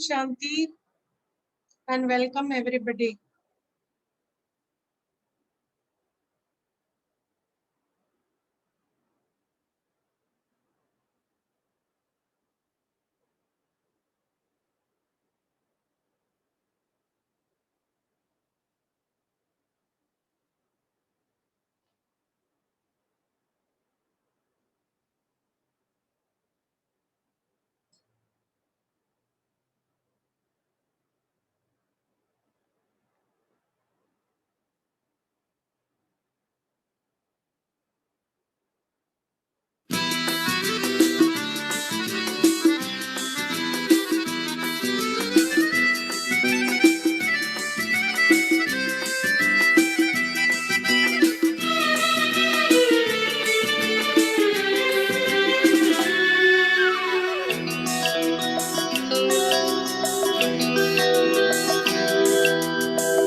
Shanti, and welcome everybody.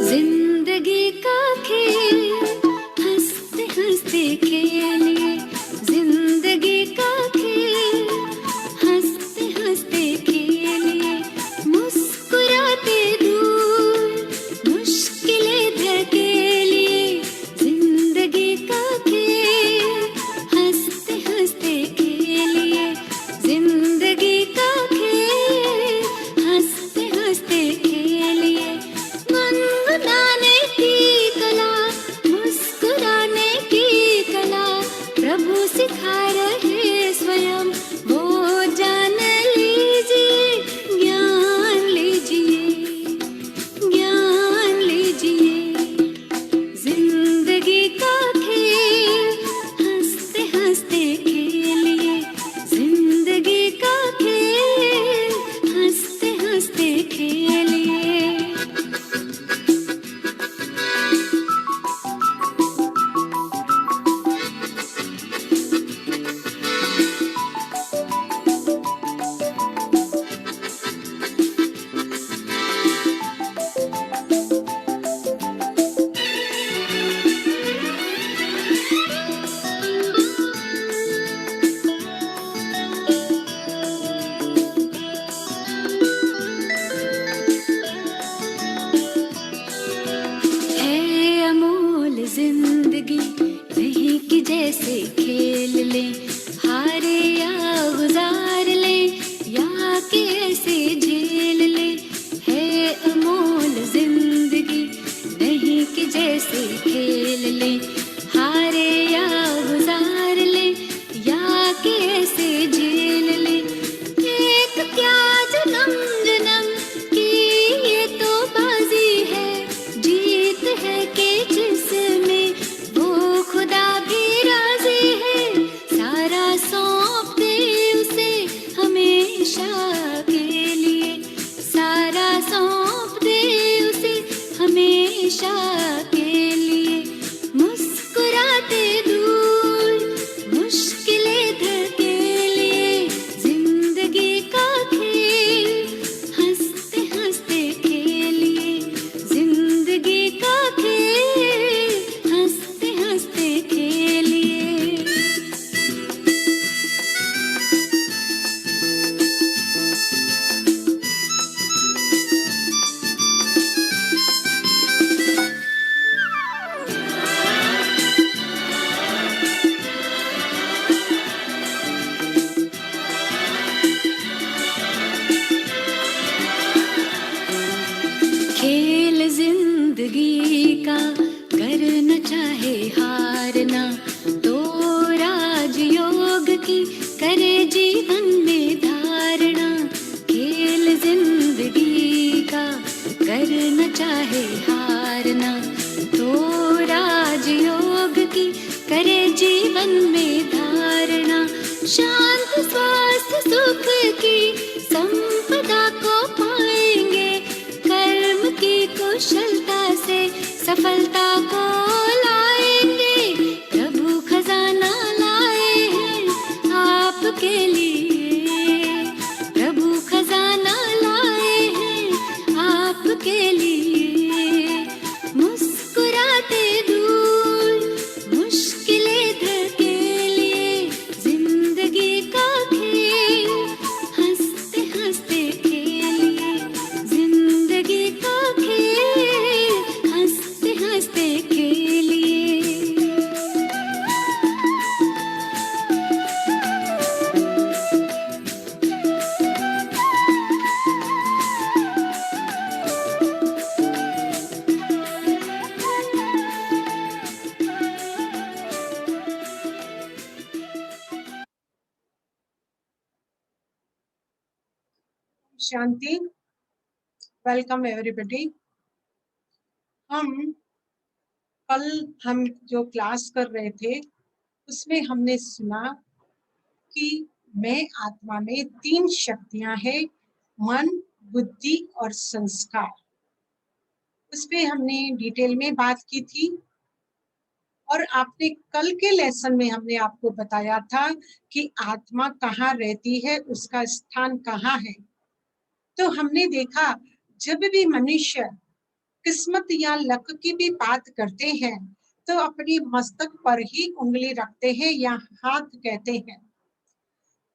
जिंदगी का खेल हंसते हंसते खेलिए, जिंदगी का खेल हंसते हंसते खेलिए, मुस्कुराते दूर मुश्किलें धकेलिए, जिंदगी का खेल हंसते हंसते खेलिए, जिंदगी का खेल हंसते हंसते खेलिए, गुनगुनाने की कला, मुस्कुराने की कला, प्रभु सिखा रहे स्वयं, वो जान लीजिए, ज्ञान लीजिए, ज्ञान लीजिए, जिंदगी का खेल हंसते हंसते खेलिए, जिंदगी का खेल हंसते हंसते खेलिए। है अमूल जिंदगी, नहीं कि जैसे खेल ले, हारे या गुजार ले, या कि ऐसे झेल ले, है अमूल जिंदगी, नहीं कि जैसे खेल ले, हारे या गुजार ले, या कि ऐसे झेल ले, एक क्या जन्म जन्म की ये तो बाजी है, जीत है कि जिसमें वो खुदा भी राजी है, सारा सौंप दे उसे हमेशा के लिए, सारा सौंप दे उसे हमेशा के लिए, मुस्कुराते दूर मुश्किलें धकेलिए, जिंदगी का खेल हंसते हंसते खेलिए, जिंदगी का खेल हंसते हंसते खेलिए। खेल जिंदगी का करना चाहे हारना, तो राजयोग की करे जीवन में धारणा, खेल जिंदगी का करना चाहे हारना, तो राजयोग की करे जीवन में धारणा, शांत स्वास्थ्य सुख की संपदा को पाएंगे, कर्म की कुशलता से सफलता को लाएंगे, प्रभु खजाना लाए हैं आपके लिए, प्रभु खजाना लाए हैं आपके लिए, मुस्कुराते दूर मुश्किलें धकेलिए, जिंदगी का खेल हंसते हंसते खेलिए, शांति। Welcome everybody. हम जो क्लास कर रहे थे उसमें हमने सुना कि मैं आत्मा में 3 शक्तियां हैं, मन, बुद्धि और संस्कार। उस पे हमने डिटेल में बात की थी और आपने कल के लेसन में हमने आपको बताया था कि आत्मा कहाँ रहती है, उसका स्थान कहाँ है। तो हमने देखा जब भी मनुष्य किस्मत या लक की भी बात करते हैं तो अपनी मस्तक पर ही उंगली रखते हैं या हाथ कहते हैं।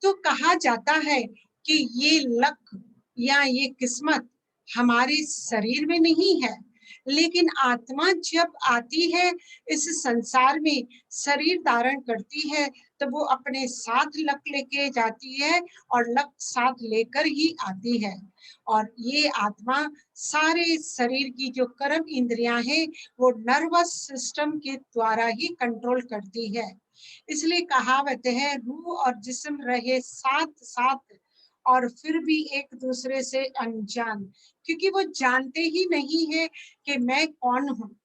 तो कहा जाता है कि ये लक या ये किस्मत हमारे शरीर में नहीं है, लेकिन आत्मा जब आती है इस संसार में, शरीर धारण करती है, तो वो अपने साथ लक लेके जाती है और लक साथ लेकर ही आती है। और ये आत्मा सारे शरीर की जो कर्म इंद्रियां हैं वो नर्वस सिस्टम के द्वारा ही कंट्रोल करती है। इसलिए कहावत है, रूह और जिस्म रहे साथ साथ और फिर भी एक दूसरे से अनजान, क्योंकि वो जानते ही नहीं है कि मैं कौन हूँ।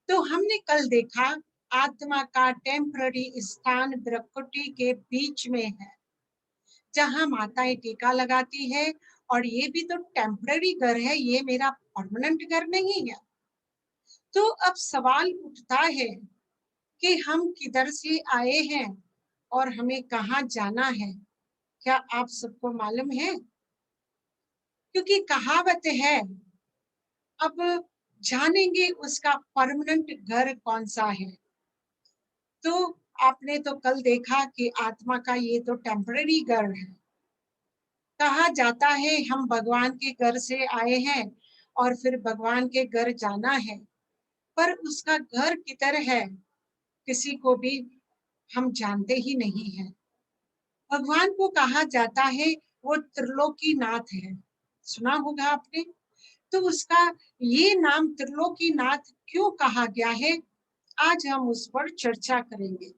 तो हमने कल देखा आत्मा का टेम्पररी स्थान भ्रकुटी के बीच में है, जहाँ माताएं टीका लगाती है। और ये भी तो टेम्पररी घर है, ये मेरा परमानेंट घर नहीं है। तो अब सवाल उठता है कि हम किधर से आए हैं और हमें कहाँ जाना है। क्या आप सबको मालूम है? क्योंकि कहावत है, अब जानेंगे उसका परमानेंट घर कौन सा है। तो आपने तो कल देखा कि आत्मा का ये तो टेम्पररी घर है। कहा जाता है हम भगवान के घर से आए हैं और फिर भगवान के घर जाना है, पर उसका घर किधर है किसी को भी हम जानते ही नहीं है। भगवान को कहा जाता है वो त्रिलोकी नाथ है, सुना होगा आपने। तो उसका ये नाम त्रिलोकी नाथ क्यों कहा गया है, आज हम उस पर चर्चा करेंगे।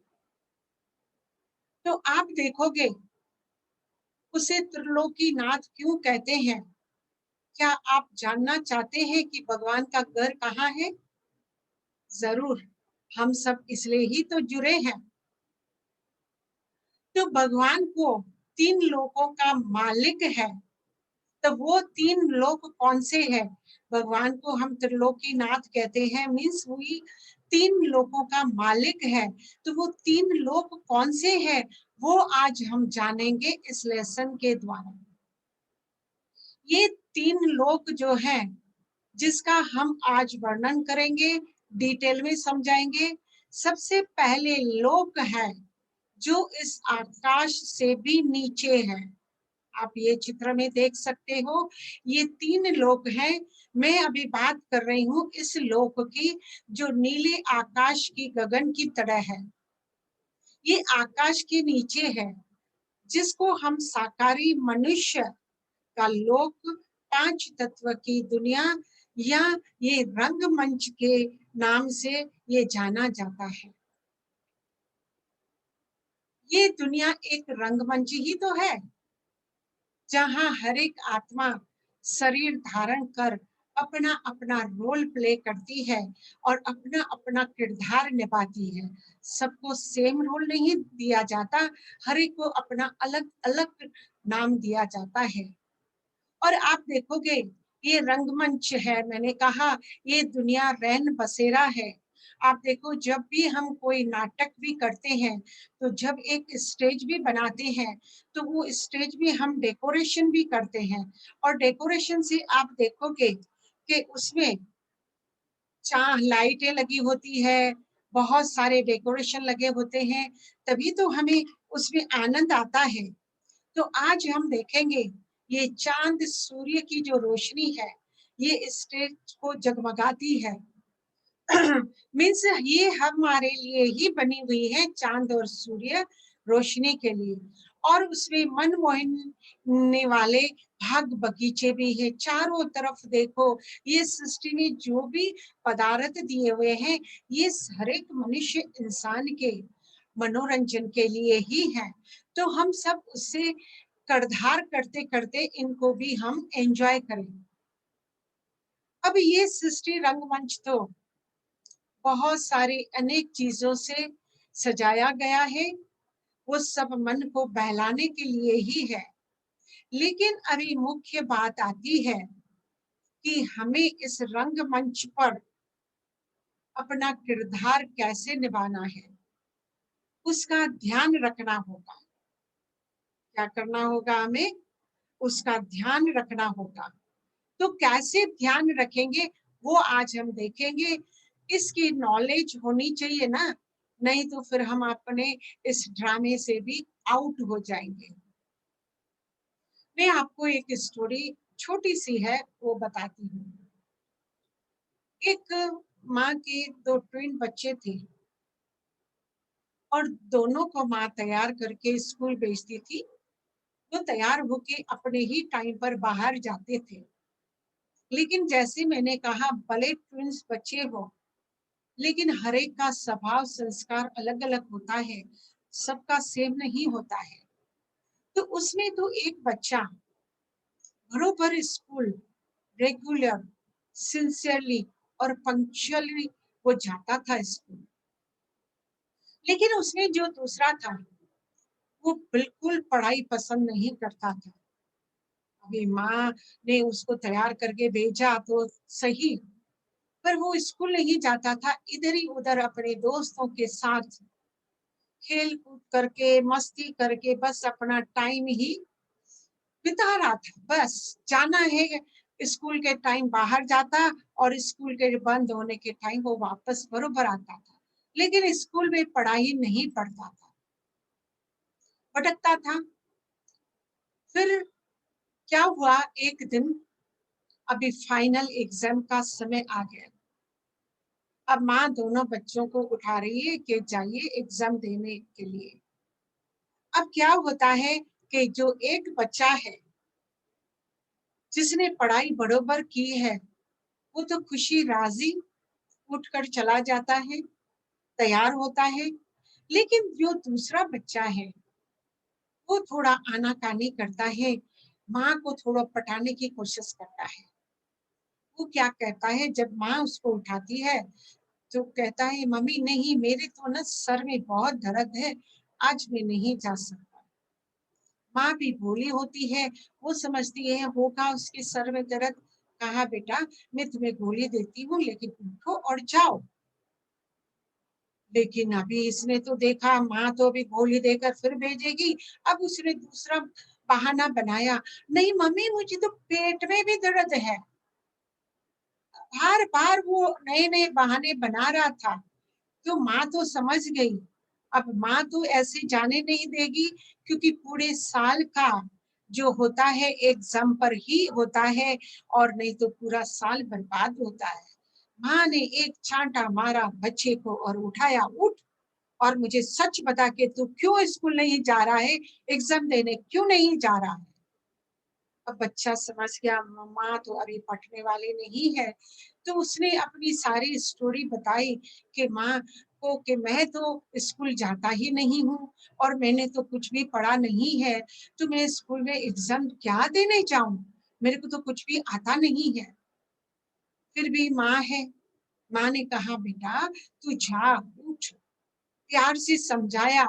तो आप देखोगे उसे त्रिलोकी नाथ क्यों कहते हैं। क्या आप जानना चाहते हैं कि भगवान का घर कहाँ है? जरूर, हम सब इसलिए ही तो जुड़े हैं। तो भगवान को 3 लोकों का मालिक है, तो वो 3 लोक कौन से हैं? भगवान को हम त्रिलोकी नाथ कहते हैं, मीन्स वही 3 लोकों का मालिक है। तो वो 3 लोक कौन से हैं वो आज हम जानेंगे इस लेसन के द्वारा। ये 3 लोक जो हैं जिसका हम आज वर्णन करेंगे, डिटेल में समझाएंगे। सबसे पहले लोक है जो इस आकाश से भी नीचे है। आप ये चित्र में देख सकते हो, ये 3 लोक हैं। मैं अभी बात कर रही हूँ इस लोक की जो नीले आकाश की गगन की तरह है। ये आकाश के नीचे है, जिसको हम साकारी मनुष्य का लोक, 5 तत्व की दुनिया या ये रंगमंच के नाम से ये जाना जाता है। ये दुनिया एक रंगमंच ही तो है, जहाँ हर एक आत्मा शरीर धारण कर अपना अपना रोल प्ले करती है और अपना अपना किरदार निभाती है। सबको सेम रोल नहीं दिया जाता, हर एक को अपना अलग अलग नाम दिया जाता है। और आप देखोगे ये रंगमंच है, मैंने कहा ये दुनिया रैन बसेरा है। आप देखो जब भी हम कोई नाटक भी करते हैं, तो जब एक स्टेज भी बनाते हैं तो वो स्टेज में हम डेकोरेशन भी करते हैं। और डेकोरेशन से आप देखोगे कि उसमें लाइटें लगी होती है, बहुत सारे डेकोरेशन लगे होते हैं, तभी तो हमें उसमें आनंद आता है। तो आज हम देखेंगे ये चांद सूर्य की जो रोशनी है ये स्टेज को जगमगाती है। मीन्स ये हमारे लिए ही बनी हुई है, चांद और सूर्य रोशनी के लिए। और उसमें मन मोहने वाले भाग बगीचे भी है, चारों तरफ देखो। ये सृष्टि ने जो भी पदार्थ दिए हुए हैं ये हर एक मनुष्य इंसान के मनोरंजन के लिए ही है। तो हम सब उससे किरदार करते करते इनको भी हम एंजॉय करें। अब ये सृष्टि रंगमंच तो बहुत सारी अनेक चीजों से सजाया गया है, वो सब मन को बहलाने के लिए ही है। लेकिन अभी मुख्य बात आती है कि हमें इस रंगमंच पर अपना किरदार कैसे निभाना है, उसका ध्यान रखना होगा। क्या करना होगा हमें? उसका ध्यान रखना होगा। तो कैसे ध्यान रखेंगे वो आज हम देखेंगे। इसकी नॉलेज होनी चाहिए ना, नहीं तो फिर हम अपने इस ड्रामे से भी आउट हो जाएंगे। मैं आपको एक स्टोरी छोटी सी है वो बताती हूँ। एक माँ के दो ट्विन बच्चे थे और दोनों को माँ तैयार करके स्कूल भेजती थी। वो तैयार होके अपने ही टाइम पर बाहर जाते थे। लेकिन जैसे मैंने कहा, भले ट्विंस बच्चे हो, लेकिन हर एक का स्वभाव संस्कार अलग अलग होता है, सबका सेम नहीं होता है। तो उसमें तो एक बच्चा बरोबर स्कूल रेगुलर, सिंसियरली और पंक्चुअली वो जाता था स्कूल। लेकिन उसमें जो दूसरा था वो बिल्कुल पढ़ाई पसंद नहीं करता था। अभी माँ ने उसको तैयार करके भेजा तो सही, पर वो स्कूल नहीं जाता था, इधर ही उधर अपने दोस्तों के साथ खेल कूद करके मस्ती करके बस अपना टाइम ही बिता रहा था। बस जाना है स्कूल के टाइम बाहर जाता और स्कूल के बंद होने के टाइम वो वापस बरोबर आता था, लेकिन स्कूल में पढ़ाई नहीं पढ़ता था, भटकता था। फिर क्या हुआ, एक दिन अभी फाइनल एग्जाम का समय आ गया। अब माँ दोनों बच्चों को उठा रही है कि जाइए एग्जाम देने के लिए। अब क्या होता है कि जो एक बच्चा है जिसने पढ़ाई बरोबर की है, वो तो खुशी राजी उठकर चला जाता है, तैयार होता है। लेकिन जो दूसरा बच्चा है वो थोड़ा आनाकानी करता है, माँ को थोड़ा पटाने की कोशिश करता है। वो क्या कहता है, जब माँ उसको उठाती है तो कहता है, मम्मी नहीं, मेरे तो ना सर में बहुत दर्द है, आज मैं नहीं जा सकता। माँ भी भोली होती है, वो समझती है होगा उसके सर में दर्द। कहा, बेटा मैं तुम्हें गोली देती हूँ, लेकिन उठो और जाओ। लेकिन अभी इसने तो देखा माँ तो अभी गोली देकर फिर भेजेगी। अब उसने दूसरा बहाना बनाया, नहीं मम्मी मुझे तो पेट में भी दर्द है। बार बार वो नए नए बहाने बना रहा था। तो माँ तो समझ गई। अब माँ तो ऐसे जाने नहीं देगी, क्योंकि पूरे साल का जो होता है एग्जाम पर ही होता है, और नहीं तो पूरा साल बर्बाद होता है। माँ ने एक चांटा मारा बच्चे को और उठाया, उठ और मुझे सच बता के तू क्यों स्कूल नहीं जा रहा है, एग्जाम देने क्यों नहीं जा रहा है। अब बच्चा समझ गया माँ तो अभी पढ़ने वाली नहीं है। तो उसने अपनी सारी स्टोरी बताई कि माँ को कि मैं तो स्कूल जाता ही नहीं हूँ और मैंने तो कुछ भी पढ़ा नहीं है, तो मैं स्कूल में एग्जाम क्या देने जाऊं, मेरे को तो कुछ भी आता नहीं है। फिर भी माँ है, माँ ने कहा, बेटा तू जा, उठ। प्यार से समझाया,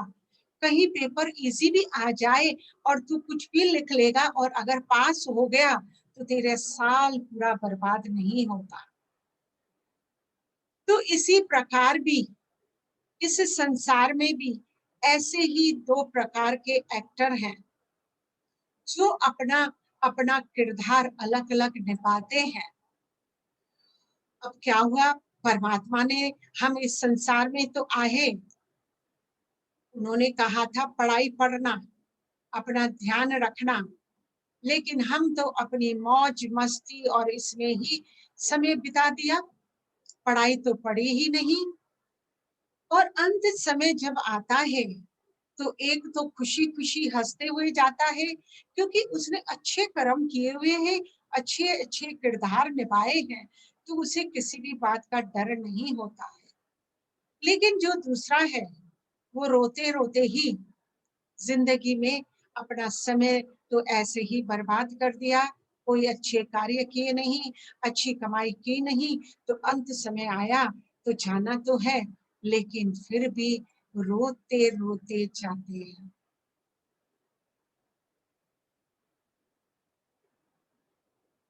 कहीं पेपर इजी भी आ जाए और तू कुछ भी लिख लेगा और अगर पास हो गया तो तेरे साल पूरा बर्बाद नहीं होगा। तो इसी प्रकार भी इस संसार में भी ऐसे ही दो प्रकार के एक्टर हैं जो अपना अपना किरदार अलग अलग निभाते हैं। अब क्या हुआ, परमात्मा ने हम इस संसार में तो आए, उन्होंने कहा था पढ़ाई पढ़ना, अपना ध्यान रखना, लेकिन हम तो अपनी मौज मस्ती और इसमें ही समय बिता दिया, पढ़ाई तो पढ़ी ही नहीं। और अंत समय जब आता है तो एक तो खुशी खुशी हंसते हुए जाता है, क्योंकि उसने अच्छे कर्म किए हुए हैं, अच्छे अच्छे किरदार निभाए हैं, तो उसे किसी भी बात का डर नहीं होता है। लेकिन जो दूसरा है वो रोते रोते ही जिंदगी में अपना समय तो ऐसे ही बर्बाद कर दिया, कोई अच्छे कार्य किए नहीं, अच्छी कमाई की नहीं, तो अंत समय आया तो जाना तो है, लेकिन फिर भी रोते रोते जाते हैं।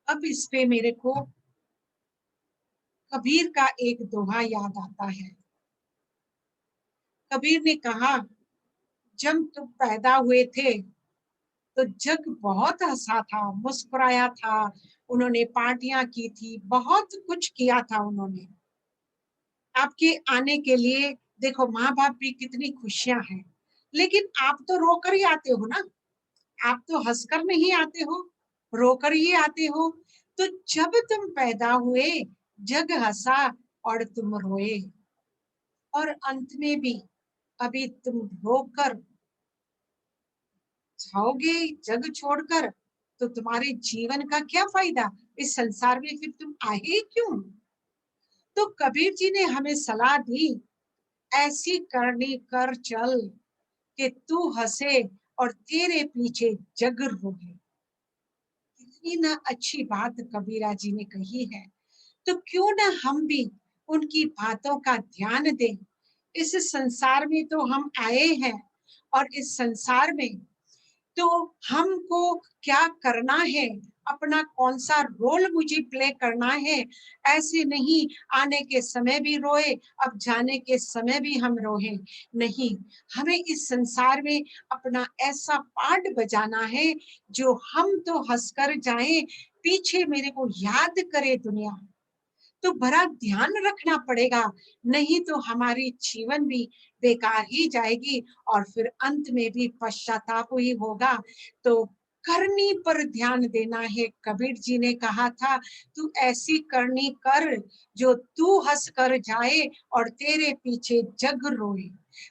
अब इस पे मेरे को कबीर का एक दोहा याद आता है। कबीर ने कहा, जब तुम पैदा हुए थे तो जग बहुत हंसा था, मुस्कुराया था, उन्होंने पार्टियां की थी, बहुत कुछ किया था उन्होंने आपके आने के लिए। देखो माँ बाप भी कितनी खुशियां हैं, लेकिन आप तो रोकर ही आते हो ना, आप तो हंसकर नहीं आते हो, रोकर ही आते हो। तो जब तुम पैदा हुए जग हंसा और तुम रोए, और अंत में भी अभी तुम रोकर जाओगे जग छोड़कर, तो तुम्हारे जीवन का क्या फायदा, इस संसार में फिर तुम आए क्यों। तो कबीर जी ने हमें सलाह दी, ऐसी करनी कर चल कि तू हंसे और तेरे पीछे जग रोए। इतनी ना अच्छी बात कबीरा जी ने कही है, तो क्यों ना हम भी उनकी बातों का ध्यान दें। इस संसार में तो हम आए हैं, और इस संसार में तो हमको क्या करना है, अपना कौन सा रोल मुझे प्ले करना है। ऐसे नहीं आने के समय भी रोए, अब जाने के समय भी हम रोए नहीं। हमें इस संसार में अपना ऐसा पार्ट बजाना है जो हम तो हंसकर जाएं, पीछे मेरे को याद करे दुनिया। तो बड़ा ध्यान रखना पड़ेगा, नहीं तो हमारी जीवन भी बेकार ही जाएगी, और फिर अंत में भी पश्चाताप ही होगा। तो करनी पर ध्यान देना है। कबीर जी ने कहा था, तू ऐसी करनी कर जो तू हंस कर जाए और तेरे पीछे जग रोए।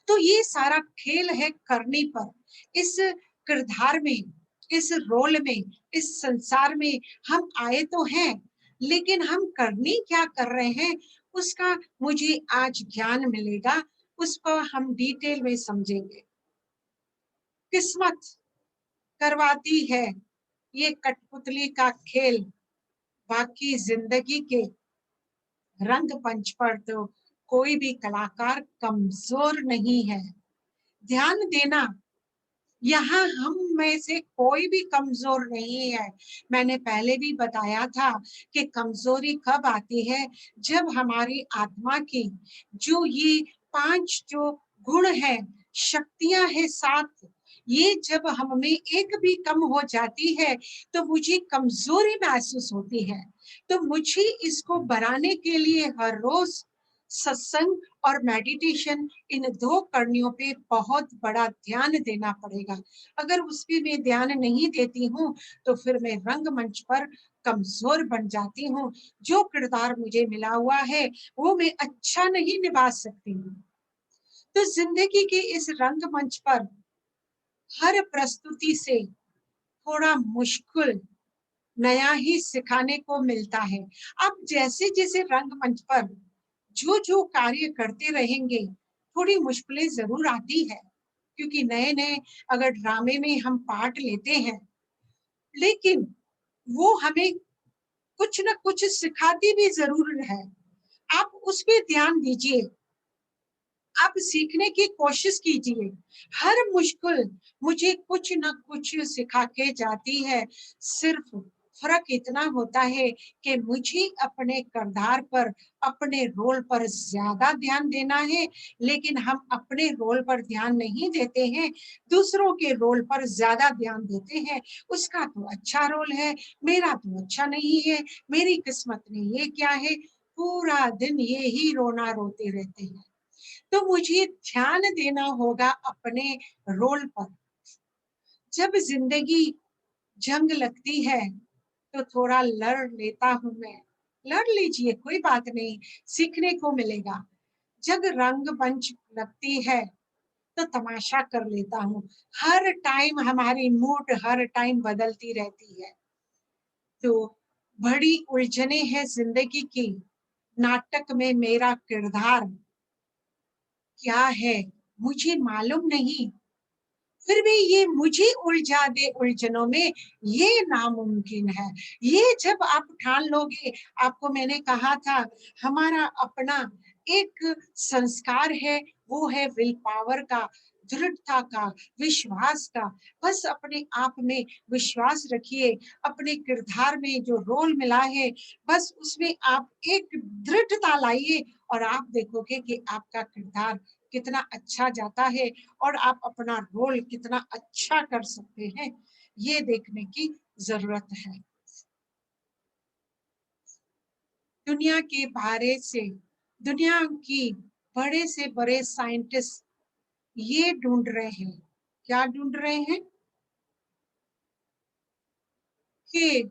तो ये सारा खेल है करनी पर। इस किरदार में, इस रोल में, इस संसार में हम आए तो हैं, लेकिन हम करनी क्या कर रहे हैं उसका मुझे आज ज्ञान मिलेगा, उसको हम डिटेल में समझेंगे। किस्मत करवाती है ये कठपुतली का खेल, बाकी जिंदगी के रंग मंच पर तो कोई भी कलाकार कमजोर नहीं है। ध्यान देना, यहाँ हम में से कोई भी कमजोर नहीं है। मैंने पहले भी बताया था कि कमजोरी कब आती है, जब हमारी आत्मा की जो ये 5 जो गुण है, शक्तियां है 7, ये जब हम में एक भी कम हो जाती है तो मुझे कमजोरी महसूस होती है। तो मुझे इसको बढ़ाने के लिए हर रोज सत्संग और मेडिटेशन, इन 2 कड़ियों पे बहुत बड़ा ध्यान देना पड़ेगा। अगर उस पे मैं ध्यान नहीं देती हूँ तो फिर मैं रंगमंच पर कमजोर बन जाती हूँ। जो किरदार मुझे मिला हुआ है वो मैं अच्छा नहीं निभा सकती हूँ। तो जिंदगी के इस रंगमंच पर हर प्रस्तुति से थोड़ा मुश्किल नया ही सिखाने को मिलता है। अब जैसे जैसे रंगमंच पर जो जो कार्य करते रहेंगे, थोड़ी मुश्किलें जरूर आती है, क्योंकि नए नए अगर ड्रामे में हम पार्ट लेते हैं, लेकिन वो हमें कुछ न कुछ सिखाती भी जरूर है। आप उस पे ध्यान दीजिए, आप सीखने की कोशिश कीजिए। हर मुश्किल मुझे कुछ न कुछ सिखा के जाती है। सिर्फ फर्क इतना होता है कि मुझे अपने किरदार पर, अपने रोल पर ज्यादा ध्यान देना है, लेकिन हम अपने रोल पर ध्यान नहीं देते हैं, दूसरों के रोल पर ज्यादा ध्यान देते हैं। उसका तो अच्छा रोल है, मेरा तो अच्छा नहीं है, मेरी किस्मत में ये क्या है, पूरा दिन ये ही रोना रोते रहते हैं। तो मुझे ध्यान देना होगा अपने रोल पर। जब जिंदगी जंग लगती है तो थोड़ा लड़ लेता हूं मैं। लड़ लीजिए, कोई बात नहीं, सीखने को मिलेगा। जब रंग मंच लगती है तो तमाशा कर लेता हूँ। हर टाइम हमारी मूड हर टाइम बदलती रहती है, तो बड़ी उलझने हैं जिंदगी की। नाटक में मेरा किरदार क्या है मुझे मालूम नहीं, फिर भी ये मुझे उलझा दे उलझनों में, ये नामुमकिन है। ये जब आप ठान लोगे, आपको मैंने कहा था हमारा अपना एक संस्कार है, वो है विल पावर का, दृढ़ता का, विश्वास का। बस अपने आप में विश्वास रखिए, अपने किरदार में जो रोल मिला है बस उसमें आप एक दृढ़ता लाइए, और आप देखोगे कि आपका किरदार कितना अच्छा जाता है और आप अपना रोल कितना अच्छा कर सकते हैं, ये देखने की जरूरत है। दुनिया के बारे से, दुनिया की बड़े से बड़े साइंटिस्ट ये ढूंढ रहे हैं, क्या ढूंढ रहे हैं कि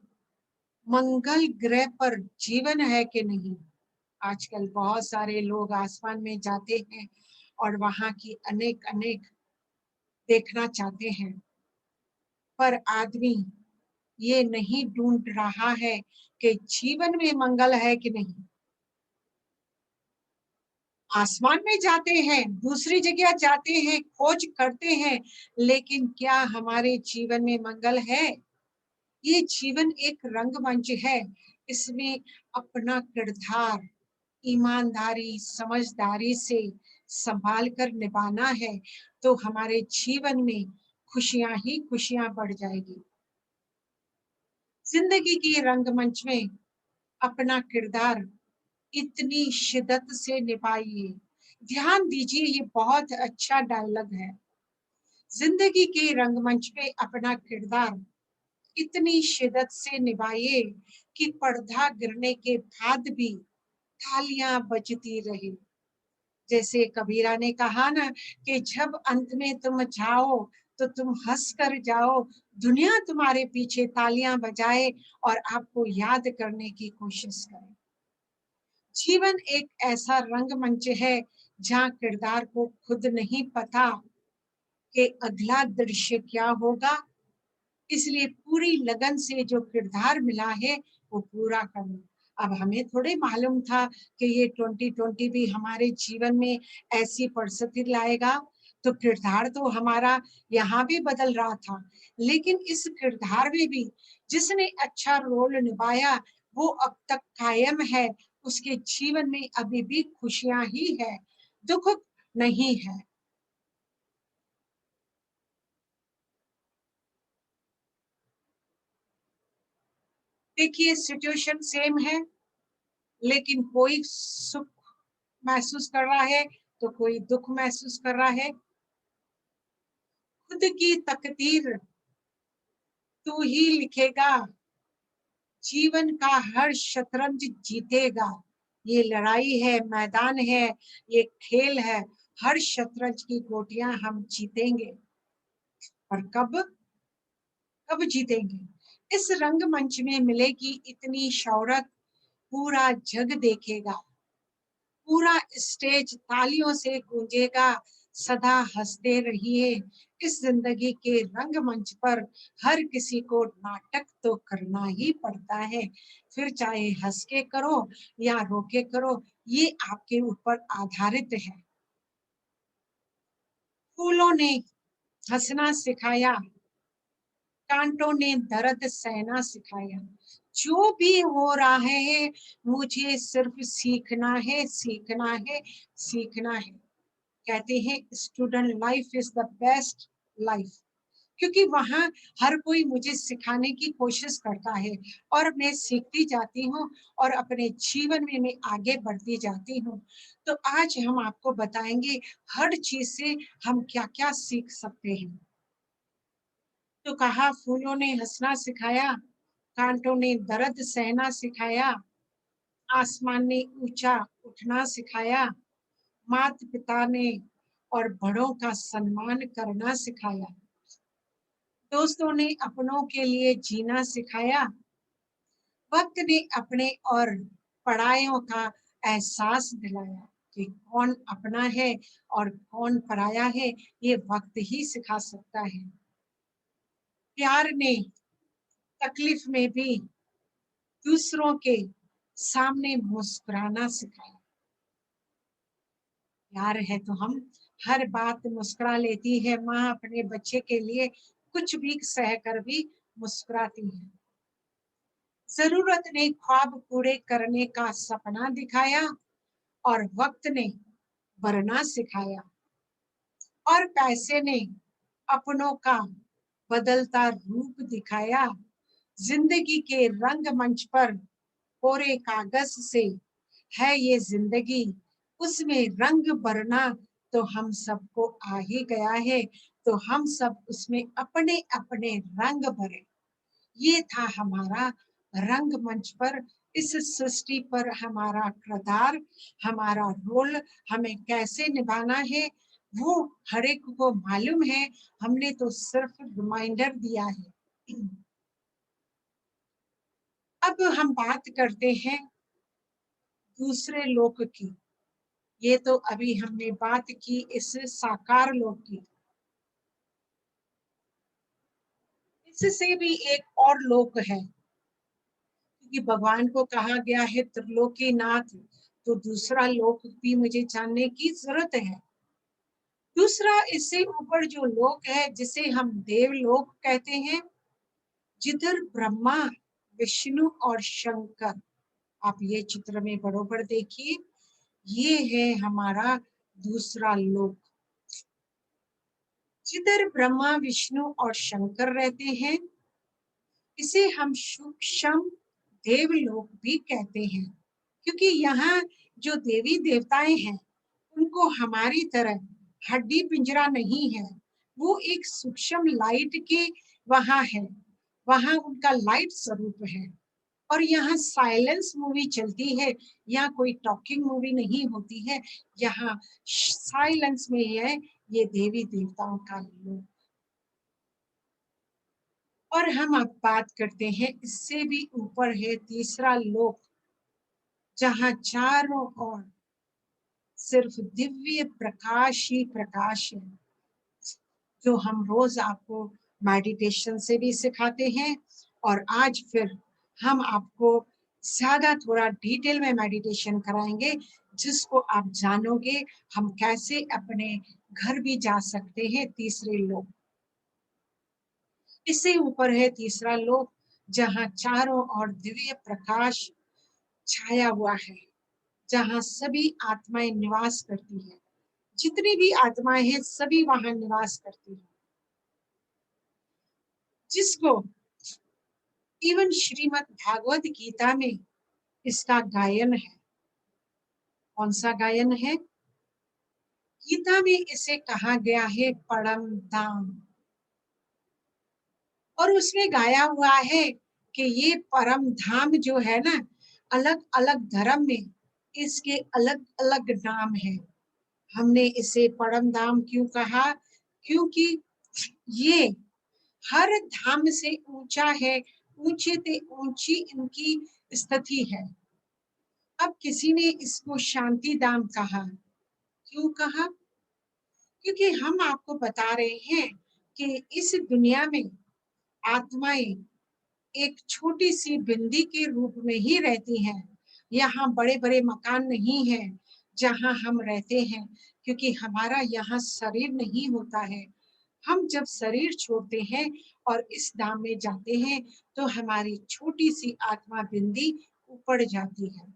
मंगल ग्रह पर जीवन है कि नहीं। आजकल बहुत सारे लोग आसमान में जाते हैं और वहां की अनेक अनेक देखना चाहते हैं, पर आदमी ये नहीं ढूंढ रहा है कि जीवन में मंगल है कि नहीं। आसमान में जाते हैं, दूसरी जगह जाते हैं, खोज करते हैं, लेकिन क्या हमारे जीवन में मंगल है। ये जीवन एक रंगमंच है, इसमें अपना किरदार ईमानदारी समझदारी से संभाल कर निभाना है, तो हमारे जीवन में खुशियां ही खुशियां बढ़ जाएगी। जिंदगी के रंगमंच में अपना किरदार इतनी शिद्दत से निभाइए। ध्यान दीजिए, ये बहुत अच्छा डायलॉग है। जिंदगी के रंगमंच में अपना किरदार इतनी शिद्दत से निभाइए कि पर्दा गिरने के बाद भी तालियां बजती रहे। जैसे कबीरा ने कहा ना कि जब अंत में तुम जाओ तो तुम हंस कर जाओ, दुनिया तुम्हारे पीछे तालियां बजाए और आपको याद करने की कोशिश करे। जीवन एक ऐसा रंगमंच है जहाँ किरदार को खुद नहीं पता कि अगला दृश्य क्या होगा, इसलिए पूरी लगन से जो किरदार मिला है वो पूरा करना। अब हमें थोड़े मालूम था कि ये 2020 भी हमारे जीवन में ऐसी परिस्थिति लाएगा, तो किरदार तो हमारा यहाँ भी बदल रहा था, लेकिन इस किरदार में भी जिसने अच्छा रोल निभाया वो अब तक कायम है, उसके जीवन में अभी भी खुशियां ही है, दुख नहीं है। देखिए सिचुएशन सेम है, लेकिन कोई सुख महसूस कर रहा है तो कोई दुख महसूस कर रहा है। खुद की तकदीर तू ही लिखेगा, जीवन का हर शतरंज जीतेगा। ये लड़ाई है, मैदान है, ये खेल है, हर शतरंज की गोटियां हम जीतेंगे। और कब कब जीतेंगे। इस रंगमंच में मिलेगी इतनी शौहरत, पूरा जग देखेगा, पूरा स्टेज तालियों से गूंजेगा। सदा हंसते रहिए, इस जिंदगी के रंगमंच पर हर किसी को नाटक तो करना ही पड़ता है, फिर चाहे हंस के करो या रो के करो, ये आपके ऊपर आधारित है। फूलों ने हंसना सिखाया, कांटों ने दर्द सहना सिखाया। जो भी हो रहा है मुझे सिर्फ सीखना है, सीखना है, सीखना है। कहते हैं student life is the best life, क्योंकि वहां हर कोई मुझे सिखाने की कोशिश करता है और मैं सीखती जाती हूँ और अपने जीवन में मैं आगे बढ़ती जाती हूँ। तो आज हम आपको बताएंगे हर चीज से हम क्या क्या सीख सकते हैं। तो कहा फूलों ने हंसना सिखाया, कांटों ने दर्द सहना सिखाया, आसमान ने ऊंचा उठना सिखाया, माता पिता ने और बड़ों का सम्मान करना सिखाया, दोस्तों ने अपनों के लिए जीना सिखाया, वक्त ने अपने और परायों का एहसास दिलाया कि कौन अपना है और कौन पराया है, ये वक्त ही सिखा सकता है। प्यार ने तकलीफ में भी दूसरों के सामने मुस्कुराना सिखाया। प्यार है तो हम हर बात मुस्कुरा लेती है। माँ अपने बच्चे के लिए कुछ भी सह कर भी मुस्कुराती है। जरूरत ने ख्वाब पूरे करने का सपना दिखाया और वक्त ने वरना सिखाया, और पैसे ने अपनों का बदलता रूप दिखाया। जिंदगी के रंग मंच पर कोरे कागज से है ये जिंदगी, उसमें रंग भरना तो हम सबको आ ही गया है, तो हम सब उसमें अपने अपने रंग भरे। ये था हमारा रंगमंच पर, इस सृष्टि पर हमारा किरदार, हमारा रोल हमें कैसे निभाना है वो हर एक को मालूम है। हमने तो सिर्फ रिमाइंडर दिया है। अब हम बात करते हैं दूसरे लोक की। ये तो अभी हमने बात की इस साकार लोक की। इससे भी एक और लोक है, क्योंकि भगवान को कहा गया है त्रिलोकीनाथ, तो दूसरा लोक भी मुझे जानने की जरूरत है। दूसरा इससे ऊपर जो लोक है जिसे हम देवलोक कहते हैं, जिधर ब्रह्मा, विष्णु और शंकर, आप ये चित्र में बरोबर देखिए, ये है हमारा दूसरा लोक। जिधर ब्रह्मा, विष्णु और शंकर रहते हैं, इसे हम सूक्ष्म देवलोक भी कहते हैं, क्योंकि यहाँ जो देवी देवताएं हैं उनको हमारी तरह हड्डी पिंजरा नहीं है। वो एक सूक्ष्म लाइट के वहां है, वहां उनका लाइट स्वरूप है। और यहाँ साइलेंस मूवी चलती है, यहाँ कोई टॉकिंग मूवी नहीं होती है, यहाँ साइलेंस में है ये देवी देवताओं का लोक। और हम अब बात करते हैं इससे भी ऊपर है तीसरा लोक, जहां चारों ओर सिर्फ दिव्य प्रकाश ही प्रकाश है, जो हम रोज आपको मेडिटेशन से भी सिखाते हैं। और आज फिर हम आपको ज्यादा थोड़ा डिटेल में मेडिटेशन कराएंगे, जिसको आप जानोगे हम कैसे अपने घर भी जा सकते हैं तीसरे लोक। इससे ऊपर है तीसरा लोक, जहां चारों ओर दिव्य प्रकाश छाया हुआ है, जहां सभी आत्माएं निवास करती हैं। जितनी भी आत्माएं हैं सभी वहां निवास करती हैं, जिसको इवन श्रीमद् भागवत गीता में इसका गायन है। कौन सा गायन है? गीता में इसे कहा गया है परम धाम, और उसमें गाया हुआ है कि ये परम धाम जो है ना, अलग अलग धर्म में इसके अलग अलग नाम है। हमने इसे परम धाम क्यों कहा? क्योंकि ये हर धाम से ऊंचा है, ऊंचे से ऊंची इनकी स्थिति है। अब किसी ने इसको शांति धाम कहा। क्यों कहा? क्योंकि हम आपको बता रहे हैं कि इस दुनिया में आत्माएं एक छोटी सी बिंदी के रूप में ही रहती हैं। यहाँ बड़े बड़े मकान नहीं है जहाँ हम रहते हैं, क्योंकि हमारा यहाँ शरीर नहीं होता है। हम जब शरीर छोड़ते हैं और इस धाम में जाते हैं, तो हमारी छोटी सी आत्मा बिंदी ऊपर जाती है।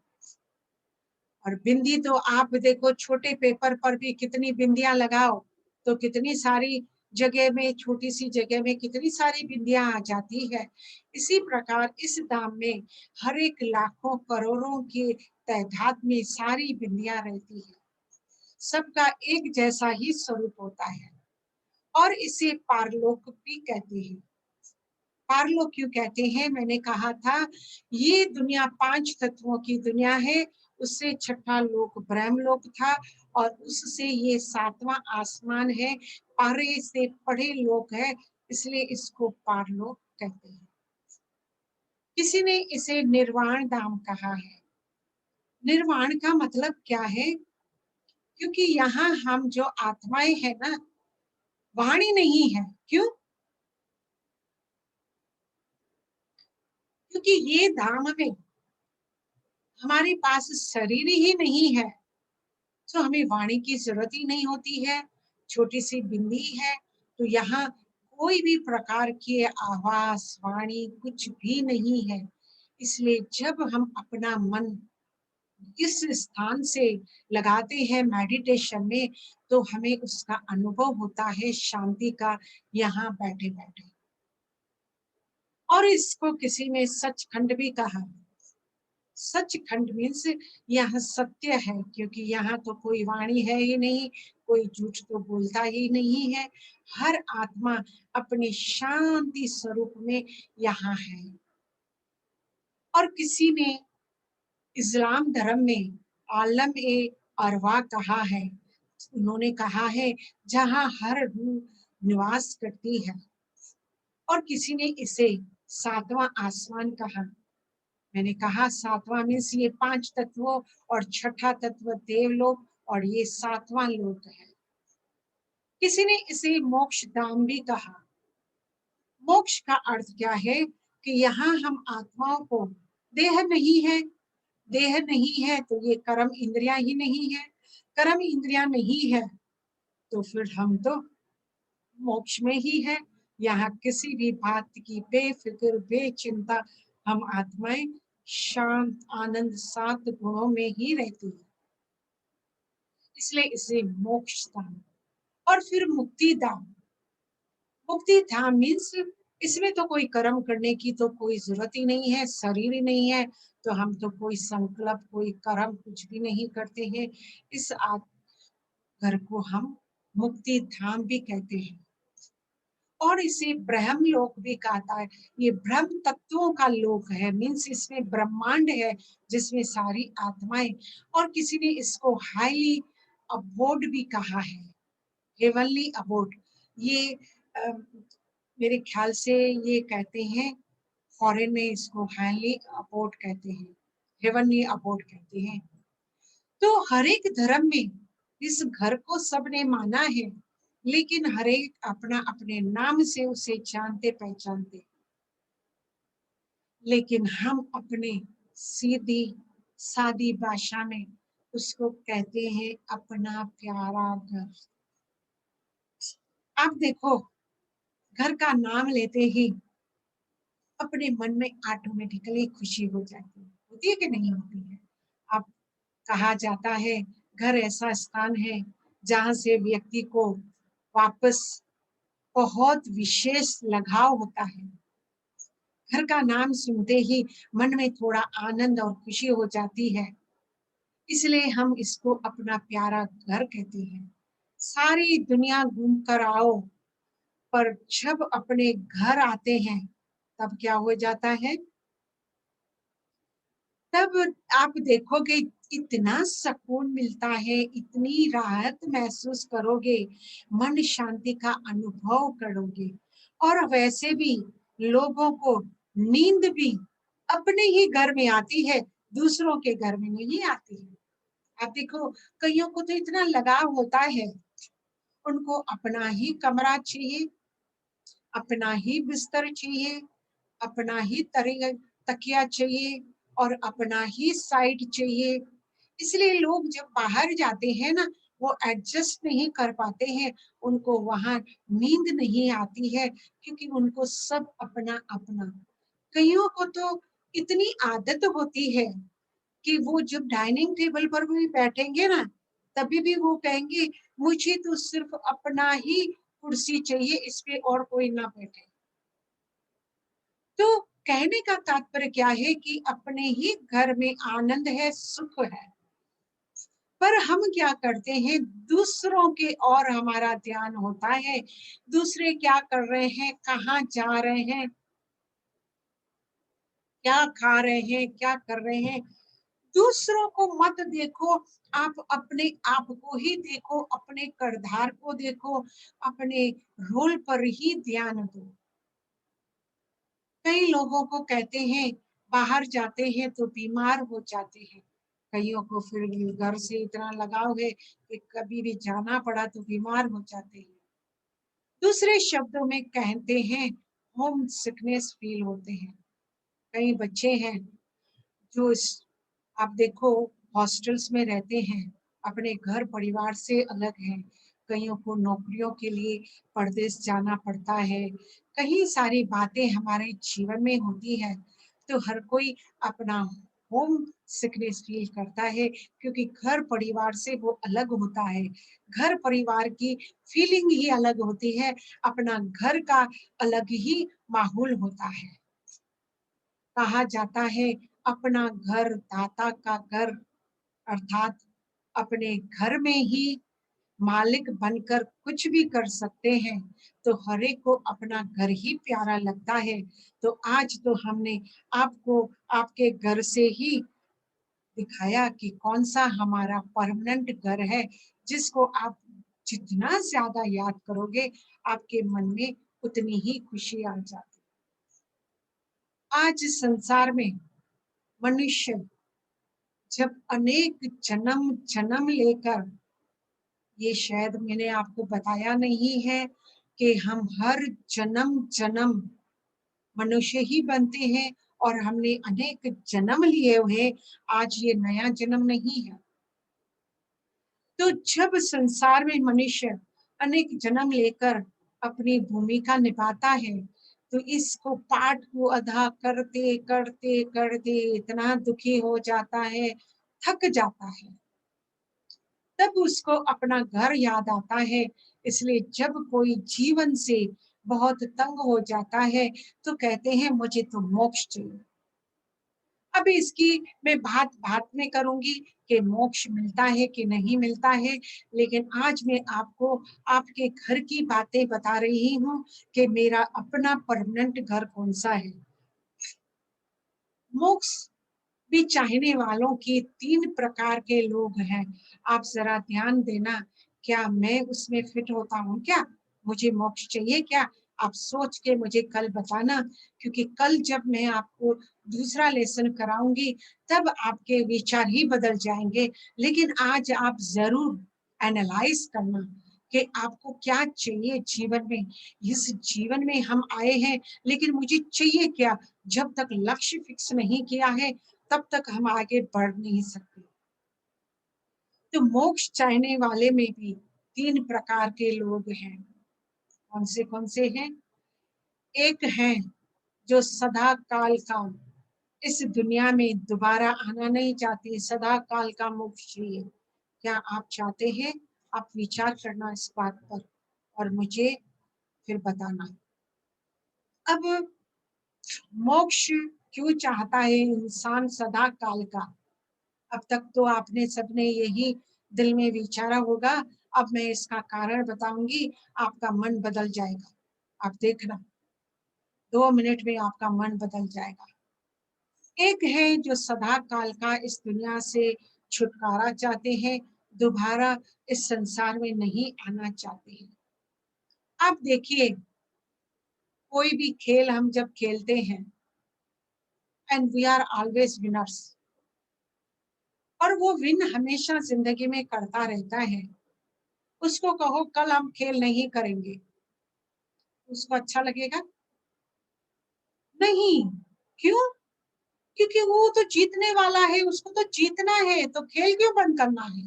और बिंदी तो आप देखो, छोटे पेपर पर भी कितनी बिंदियां लगाओ तो कितनी सारी जगह में, छोटी सी जगह में कितनी सारी बिंदियां आ जाती है। इसी प्रकार इस धाम में हर एक लाखों करोड़ों के तादाद में सारी बिंदियां रहती है। सबका एक जैसा ही स्वरूप होता है, और इसे पारलोक भी कहते हैं। पारलोक क्यों कहते हैं? मैंने कहा था ये दुनिया 5 तत्वों की दुनिया है, उससे छठा लोक ब्रह्मलोक था, और उससे ये 7वां आसमान है, पारे से पढ़े लोक है, इसलिए इसको पारलोक कहते हैं। किसी ने इसे निर्वाण धाम कहा है। निर्वाण का मतलब क्या है? क्योंकि यहाँ हम जो आत्माएं हैं ना, वाणी नहीं है। क्यों? क्योंकि ये धाम में हमारे पास शरीर ही नहीं है, तो हमें वाणी की जरूरत ही नहीं होती है। छोटी सी बिंदी है, तो यहाँ कोई भी प्रकार की आवाज वाणी कुछ भी नहीं है। इसलिए जब हम अपना मन इस स्थान से लगाते हैं मेडिटेशन में, तो हमें उसका अनुभव होता है शांति का, यहाँ बैठे बैठे। और इसको किसी ने सचखंड भी कहा। सचखंड मीन्स यह सत्य है, क्योंकि यहाँ तो कोई वाणी है ही नहीं, कोई झूठ तो बोलता ही नहीं है। हर आत्मा अपने शांति स्वरूप में यहाँ है। और किसी ने इस्लाम धर्म में आलम ए अरवा कहा है। उन्होंने कहा है जहाँ हर रूह निवास करती है। और किसी ने इसे सातवां आसमान कहा। मैंने कहा सातवां मीन्स ये 5 तत्वों और छठा तत्व देवलोक, और ये सातवां लोक है। किसी ने इसे मोक्ष धाम भी कहा। मोक्ष का अर्थ क्या है कि यहाँ हम आत्माओं को, देह नहीं है, देह नहीं है तो ये कर्म इंद्रियां ही नहीं है, कर्म इंद्रियां नहीं है तो फिर हम तो मोक्ष में ही है। यहाँ किसी भी बात की बेफिक्र बेचिंता हम आत्माएं शांत आनंद 7 गुणों में ही रहती है। इसलिए इसे मोक्ष धाम। और फिर मुक्ति धाम। मुक्ति धाम मीन्स इसमें तो कोई कर्म करने की तो कोई जरूरत ही नहीं है, शरीर ही नहीं है, तो हम तो कोई संकल्प कोई कर्म कुछ भी नहीं करते हैं। इस घर को हम मुक्ति धाम भी कहते हैं। और इसे ब्रह्म लोक भी कहता है। ये ब्रह्म तत्वों का लोक है, मीन्स इसमें ब्रह्मांड है जिसमें सारी आत्माएं। और किसी ने इसको हाईली अबोर्ड भी कहा है, हेवनली अबोर्ड। ये मेरे ख्याल से ये कहते हैं, फॉरेन में इसको हाईली अबोर्ड कहते हैं, हेवनली अबोर्ड कहते हैं। तो हर एक धर्म में इस घर को सबने माना है, लेकिन हर एक अपना अपने नाम से उसे जानते पहचानते। लेकिन हम अपने सीधी सादी भाषा में उसको कहते हैं अपना प्यारा घर। आप देखो, घर का नाम लेते ही अपने मन में ऑटोमेटिकली खुशी हो जाती है, होती है कि नहीं होती है? अब कहा जाता है घर ऐसा स्थान है जहाँ से व्यक्ति को वापस बहुत विशेष लगाव होता है। घर का नाम सुनते ही मन में थोड़ा आनंद और खुशी हो जाती है, इसलिए हम इसको अपना प्यारा घर कहते हैं। सारी दुनिया घूम कर आओ, पर जब अपने घर आते हैं तब क्या हो जाता है? तब आप देखोगे इतना सुकून मिलता है, इतनी राहत महसूस करोगे, मन शांति का अनुभव करोगे। और वैसे भी लोगों को नींद भी अपने ही घर में आती है, दूसरों के घर में नहीं आती है। आप देखो, कईयों को तो इतना लगाव होता है, उनको अपना ही कमरा चाहिए, अपना ही बिस्तर चाहिए, अपना ही तकिया चाहिए और अपना ही साइड चाहिए। इसलिए लोग जब बाहर जाते हैं ना, वो एडजस्ट नहीं कर पाते हैं, उनको वहां नींद नहीं आती है, क्योंकि उनको सब अपना अपना। कईयों को तो इतनी आदत होती है कि वो जब डाइनिंग टेबल पर भी बैठेंगे ना, तभी भी वो कहेंगे मुझे तो सिर्फ अपना ही कुर्सी चाहिए, इस पे और कोई ना बैठे। तो कहने का तात्पर्य क्या है कि अपने ही घर में आनंद है, सुख है। पर हम क्या करते हैं, दूसरों के और हमारा ध्यान होता है, दूसरे क्या कर रहे हैं, कहाँ जा रहे हैं, क्या खा रहे हैं, क्या कर रहे हैं। दूसरों को मत देखो, आप अपने आप को ही देखो, अपने किरदार को देखो, अपने रोल पर ही ध्यान दो। कई लोगों को कहते हैं बाहर जाते हैं तो बीमार हो जाते हैं, कईयों को फिर घर से इतना लगाव है कि कभी भी जाना पड़ा तो बीमार हो जाते हैं। दूसरे शब्दों में कहते हैं होम सिकनेस फील होते हैं। कई बच्चे हैं जो आप देखो हॉस्टल्स में रहते हैं, अपने घर परिवार से अलग हैं, कईयों को नौकरियों के लिए परदेश जाना पड़ता है, कई सारी बातें हमारे जीवन में होती है, तो हर कोई अपना होम सिकनेस फील करता है, क्योंकि घर परिवार से वो अलग होता है। घर परिवार की फीलिंग ही अलग होती है, अपना घर का अलग ही माहौल होता है। कहा जाता है अपना घर दाता का घर, अर्थात अपने घर में ही मालिक बनकर कुछ भी कर सकते हैं, तो हर एक को अपना घर ही प्यारा लगता है। तो आज तो हमने आपको आपके घर से ही दिखाया कि कौन सा हमारा परमानेंट घर है, जिसको आप जितना ज्यादा याद करोगे, आपके मन में उतनी ही खुशी आ जाती। आज संसार में मनुष्य जब अनेक जन्म जन्म लेकर, ये शायद मैंने आपको बताया नहीं है कि हम हर जन्म जन्म मनुष्य ही बनते हैं, और हमने अनेक जन्म लिए हुए, आज ये नया जन्म नहीं है। तो जब संसार में मनुष्य अनेक जन्म लेकर अपनी भूमिका निभाता है, तो इसको पाठ को अदा करते करते करते इतना दुखी हो जाता है, थक जाता है, तब उसको अपना घर याद आता है। इसलिए जब कोई जीवन से बहुत तंग हो जाता है, तो कहते हैं मुझे तो मोक्ष चाहिए। अब इसकी मैं बात बात में करूंगी कि मोक्ष मिलता है कि नहीं मिलता है, लेकिन आज मैं आपको आपके घर की बातें बता रही हूँ कि मेरा अपना परमानेंट घर कौन सा है। मोक्ष भी चाहने वालों की 3 प्रकार के लोग हैं। आप जरा ध्यान देना, क्या मैं उसमें फिट होता हूँ क्या? मुझे मोक्ष चाहिए क्या? आप सोच के मुझे कल बताना, क्योंकि कल जब मैं आपको दूसरा लेसन कराऊंगी, तब आपके विचार ही बदल जाएंगे। लेकिन आज आप जरूर एनालाइज करना कि आपको क्या चाहिए जीवन में। इस जीवन में हम आए हैं, लेकिन मुझे चाहिए क्या? जब तक लक्ष्य फिक्स नहीं किया है, तब तक हम आगे बढ़ नहीं सकते। तो मोक्ष चाहने वाले में भी 3 प्रकार के लोग हैं। कौन से हैं? एक है जो सदा काल का इस दुनिया में दोबारा आना नहीं चाहते, सदा काल का मोक्ष चाहिए। क्या आप चाहते हैं? आप विचार करना इस बात पर और मुझे फिर बताना। अब मोक्ष क्यों चाहता है इंसान सदा काल का? अब तक तो आपने सबने यही दिल में विचारा होगा। अब मैं इसका कारण बताऊंगी, आपका मन बदल जाएगा। आप देखना, 2 मिनट में आपका मन बदल जाएगा। एक है जो सदा काल का इस दुनिया से छुटकारा चाहते हैं, दोबारा इस संसार में नहीं आना चाहते हैं। आप देखिए, कोई भी खेल हम जब खेलते हैं, and we are always winners, और वो विन हमेशा जिंदगी में करता रहता है। उसको कहो कल हम खेल नहीं करेंगे, उसको अच्छा लगेगा? नहीं। क्यों? क्योंकि वो तो जीतने वाला है, उसको तो जीतना है, तो खेल क्यों बंद करना है?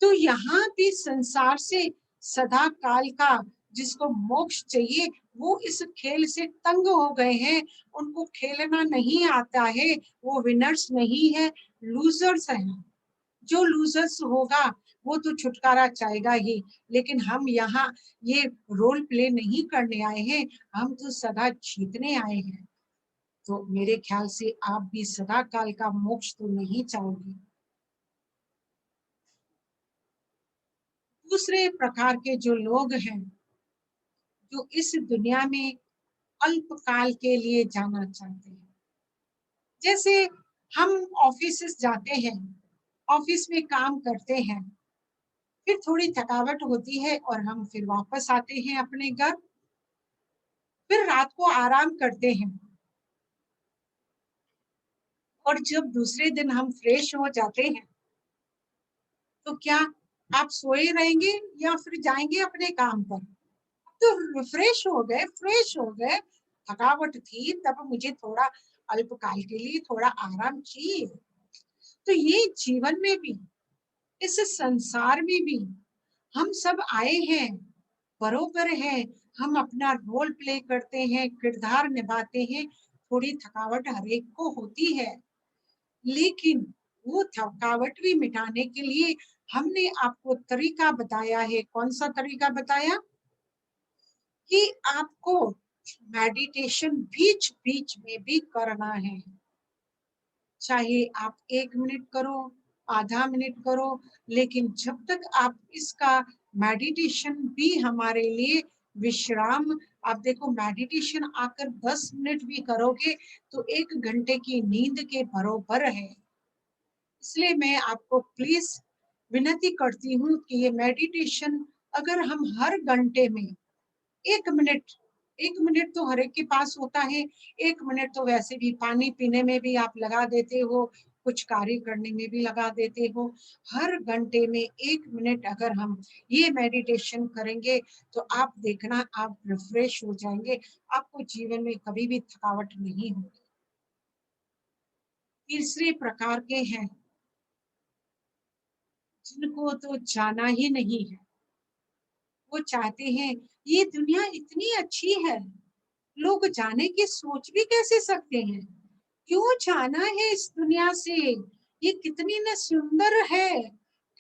तो यहाँ भी संसार से सदा काल का जिसको मोक्ष चाहिए, वो इस खेल से तंग हो गए हैं, उनको खेलना नहीं आता है, वो विनर्स नहीं है, लूजर्स हैं। जो लूजर्स होगा वो तो छुटकारा चाहेगा ही, लेकिन हम यहाँ ये रोल प्ले नहीं करने आए हैं, हम तो सदा जीतने आए हैं। तो मेरे ख्याल से आप भी सदा काल का मोक्ष तो नहीं चाहोगे। दूसरे प्रकार के जो लोग हैं, जो इस दुनिया में अल्पकाल के लिए जाना चाहते हैं, जैसे हम ऑफिस जाते हैं, ऑफिस में काम करते हैं, फिर थोड़ी थकावट होती है और हम फिर वापस आते हैं अपने घर, फिर रात को आराम करते हैं, और जब दूसरे दिन हम फ्रेश हो जाते हैं, तो क्या आप सोए रहेंगे या फिर जाएंगे अपने काम पर? तो फ्रेश हो गए, थकावट थी तब मुझे थोड़ा अल्पकाल के लिए थोड़ा आराम चाहिए। तो ये जीवन में भी, इस संसार में भी हम सब आए हैं, बरोबर है, हम अपना रोल प्ले करते हैं, किरदार निभाते हैं, थोड़ी थकावट हर एक को होती है, लेकिन वो थकावट भी मिटाने के लिए हमने आपको तरीका बताया है। कौन सा तरीका बताया? कि आपको मेडिटेशन बीच बीच में भी करना है, चाहे आप 1 मिनट करो, आधा मिनट करो, लेकिन जब तक आप इसका मेडिटेशन भी हमारे लिए विश्राम, आप देखो मेडिटेशन आकर 10 मिनट भी करोगे तो 1 घंटे की नींद के बराबर है। इसलिए मैं आपको प्लीज विनती करती हूँ कि ये मेडिटेशन अगर हम हर घंटे में 1 मिनट, 1 मिनट तो हर एक के पास होता है, 1 मिनट तो वैसे भी पानी पीने में भी आप लगा देते हो, कुछ कार्य करने में भी लगा देते हो, हर घंटे में 1 मिनट अगर हम ये मेडिटेशन करेंगे तो आप देखना आप रिफ्रेश हो जाएंगे, आपको जीवन में कभी भी थकावट नहीं होगी। तीसरे प्रकार के हैं जिनको तो जाना ही नहीं है, वो चाहते हैं ये दुनिया इतनी अच्छी है, लोग जाने की सोच भी कैसे सकते हैं, क्यों जाना है इस दुनिया से, ये कितनी न सुंदर है,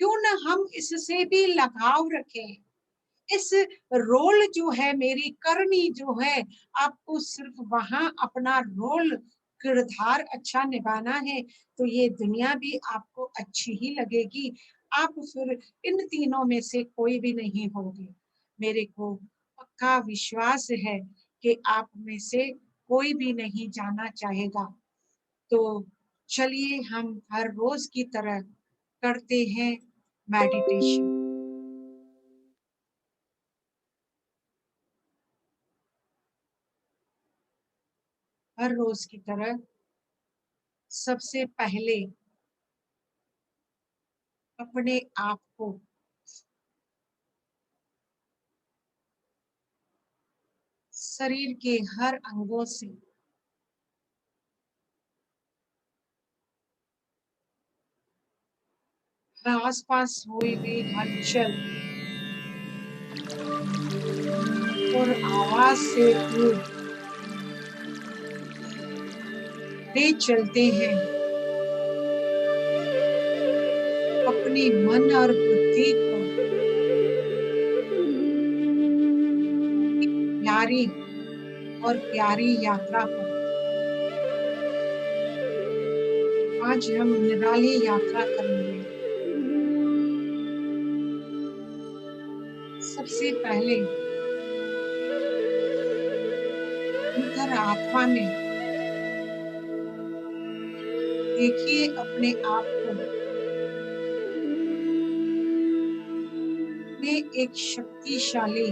क्यों न हम इससे भी लगाव रखें। इस रोल जो है, मेरी करनी जो है, आपको सिर्फ वहां अपना रोल किरदार अच्छा निभाना है तो ये दुनिया भी आपको अच्छी ही लगेगी, आप फिर इन तीनों में से कोई भी नहीं होगी। मेरे को पक्का विश्वास है कि आप में से कोई भी नहीं जाना चाहेगा। तो चलिए हम हर रोज की तरह करते हैं मेडिटेशन। हर रोज की तरह सबसे पहले अपने आप को शरीर के हर अंगों से आसपास हुई हुई हलचल और आवाज से दूर ले चलते हैं अपने मन और बुद्धि को प्यारी और प्यारी यात्रा पर। आज हम निराली यात्रा करेंगे। सबसे पहले अंतर आत्मा में देखिए अपने आप को में एक शक्तिशाली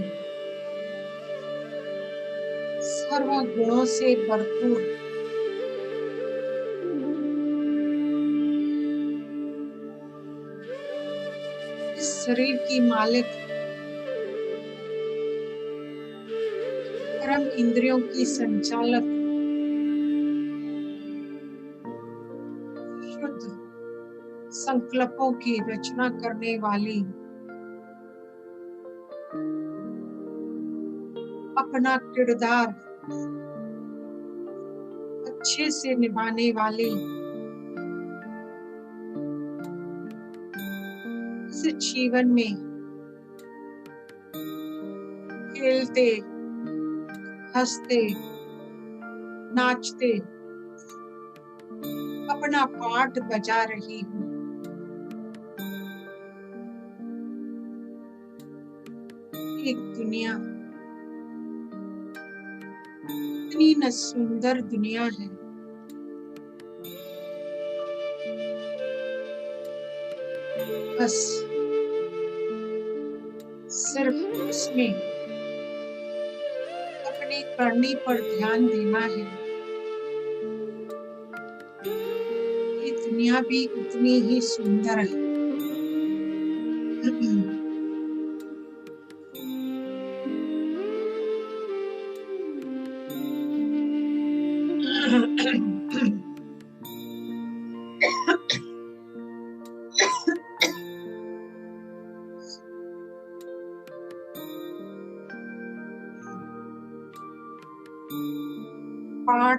सर्व गुणों से भरपूर इस शरीर की मालिक, कर्म इंद्रियों की संचालक, शुद्ध संकल्पों की रचना करने वाली, अपना किरदार अच्छे से निभाने वाली, इस जीवन में खेलते हंसते नाचते अपना पार्ट बजा रही हूँ। एक दुनिया, इतनी न सुंदर दुनिया है, बस सिर्फ उसमें अपनी करनी पर ध्यान देना है। ये दुनिया भी उतनी ही सुंदर है।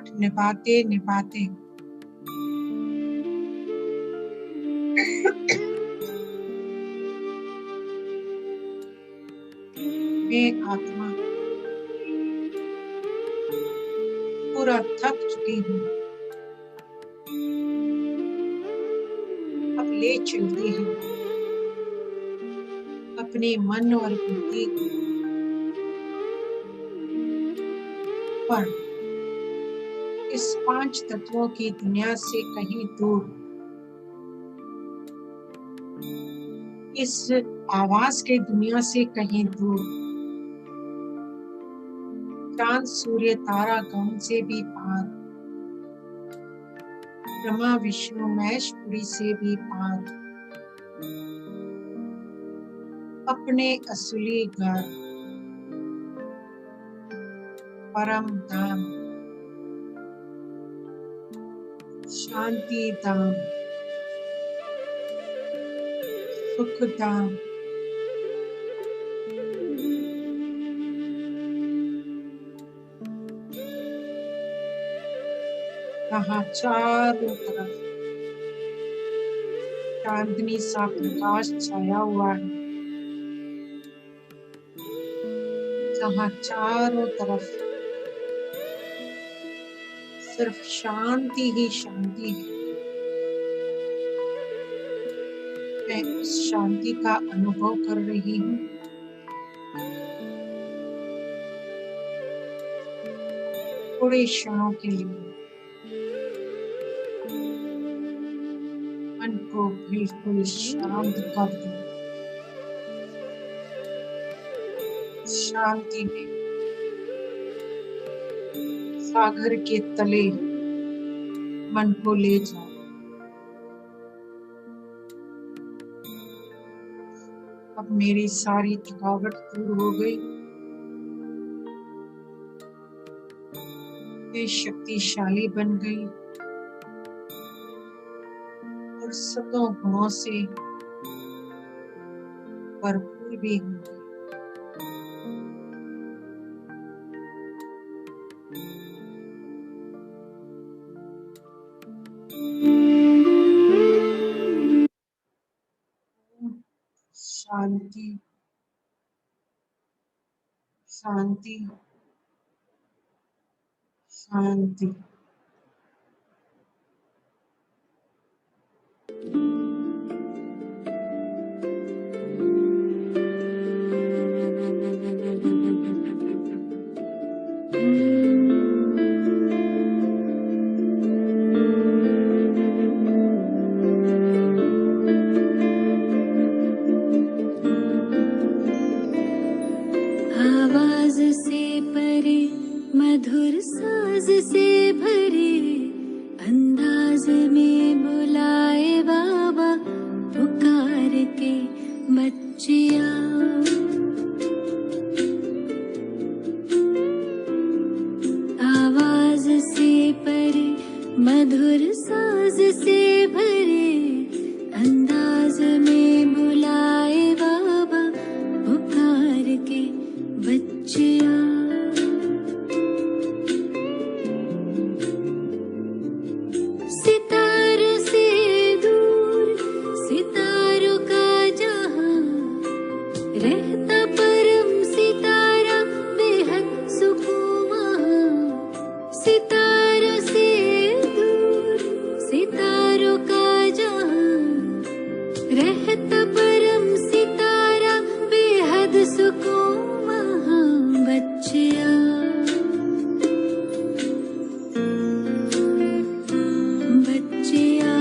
पाठ निभाते निभाते मैं आत्मा पूरा थक चुकी हूँ। अब ले चलती है अपने मन और बुद्धि पर इस 5 तत्वों की दुनिया से कहीं दूर, इस आवाज के दुनिया से कहीं दूर, चांद सूर्य तारा गगन से भी पार, ब्रह्मा विष्णु महेश पुरी से भी पार, अपने असली घर परम धाम शांति धाम सुख धाम जहाँ चारों तरफ चांदनी सा प्रकाश छाया हुआ है, जहाँ चारों तरफ सिर्फ शांति ही शांति है। मैं उस शांति का अनुभव कर रही हूँ। थोड़े क्षणों के लिए मन को बिल्कुल शांत कर दो। शांति में सागर के तले मन को ले जाओ। अब मेरी सारी थकावट दूर हो गई। मैं शक्तिशाली बन गई और सतों गुणों से भरपूर भी हो गई। शांति शांति शांति। आवाज से परे मधुर साज से भरे अंदाज में बुलाए बाबा पुकार के बच्चिया। आवाज से परे मधुर साज से भरे अंदाज में बुलाए बाबा पुकार के बच्चिया। सितारों से दूर सितारों का जहां रहता परम सितारा बेहद सुकून वहां। सितारों से दूर सितारों का जहां रहता परम सितारा बेहद सुकून वहां बच्चिया। बच्चिया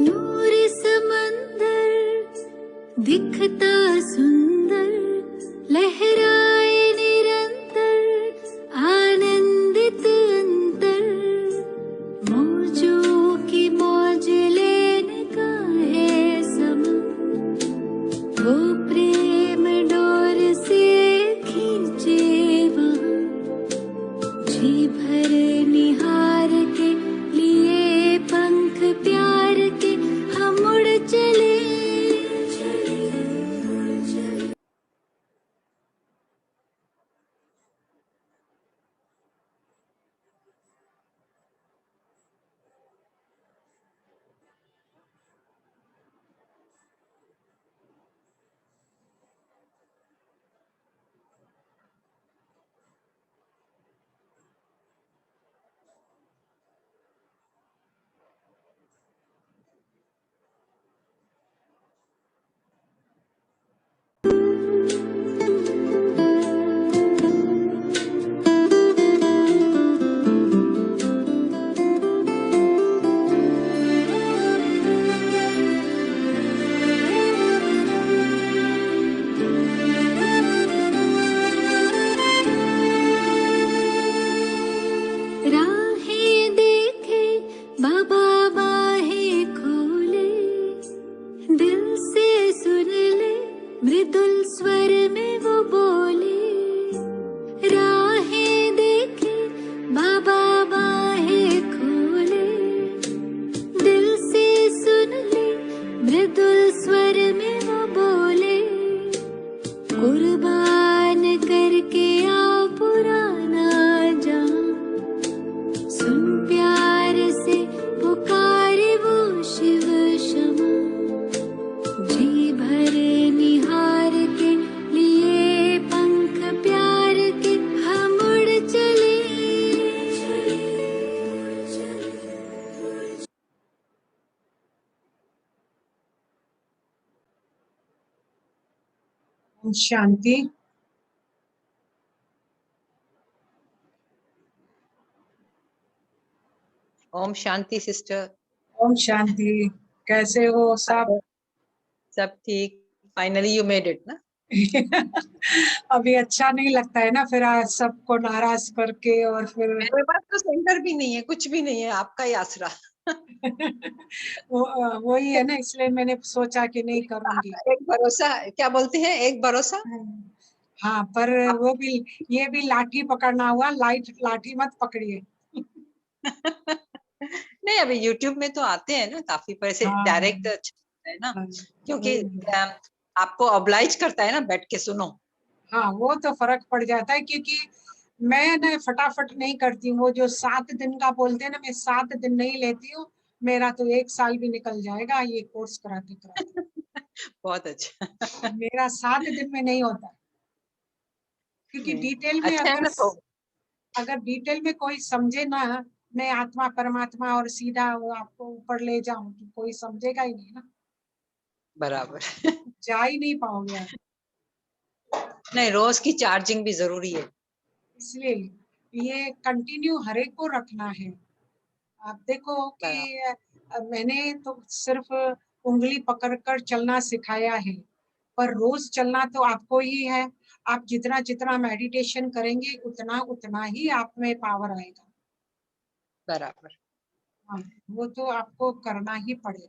नूर समंदर दिखता सुंदर लहराए निरंतर आनंदित अंतर। मौजों की मौज लेने का है समय प्रेम डोर से खींचे वहाँ, जी भर निहार के लिए पंख प्यार के हम उड़ चले। राहें देखे बाबा बाहें खोले, दिल से सुन ले मृदुल स्वर में वो बोले। राहें देखे बाबा बाहें खोले, दिल से सुन ले मृदुल स्वर में वो बोले। कुर्बान करके आ पुराना जान, सुन प्यार से पुकारे वो शिव क्षमा। जी भर निहार के लिए पंख प्यार के हम उड़ चले। ओम शांति। ओम शांति सिस्टर। ओम शांति। कैसे हो सब? सब ठीक। फाइनली यू मेड इट ना। अभी अच्छा नहीं लगता है ना, फिर आज सबको नाराज करके और फिर मेरे पास तो सेंटर भी नहीं है, कुछ भी नहीं है, आपका ही आसरा। वही है ना, इसलिए मैंने सोचा कि नहीं करूंगी। एक भरोसा, क्या बोलते हैं, एक भरोसा। हाँ, पर वो भी, ये भी लाठी पकड़ना हुआ, लाठी मत पकड़िए। नहीं, अभी YouTube में तो आते हैं ना काफी, पर ऐसे हाँ। डायरेक्ट अच्छा है ना, हाँ, क्योंकि वही। आपको ऑब्लाइज करता है ना बैठ के सुनो। हाँ, वो तो फर्क पड़ जाता है, क्योंकि मैं ना फटाफट नहीं करती हूँ। वो जो 7 दिन का बोलते हैं ना, मैं 7 दिन नहीं लेती हूँ। मेरा तो 1 साल भी निकल जाएगा ये कोर्स कराते कराते। बहुत अच्छा। मेरा 7 दिन में नहीं होता, क्योंकि नहीं, डिटेल में अच्छा है ना। तो अगर डिटेल में कोई समझे ना, मैं आत्मा परमात्मा और सीधा वो आपको ऊपर ले जाऊं, तो कोई समझेगा ही नहीं ना, बराबर। जा ही नहीं पाओगे आप। नहीं, रोज की चार्जिंग भी जरूरी है। इसलिए ये कंटिन्यू हर एक को रखना है। आप देखो कि मैंने तो सिर्फ उंगली पकड़कर चलना सिखाया है, पर रोज चलना तो आपको ही है। आप जितना जितना मेडिटेशन करेंगे उतना उतना ही आप में पावर आएगा। बराबर। हाँ, वो तो आपको करना ही पड़ेगा।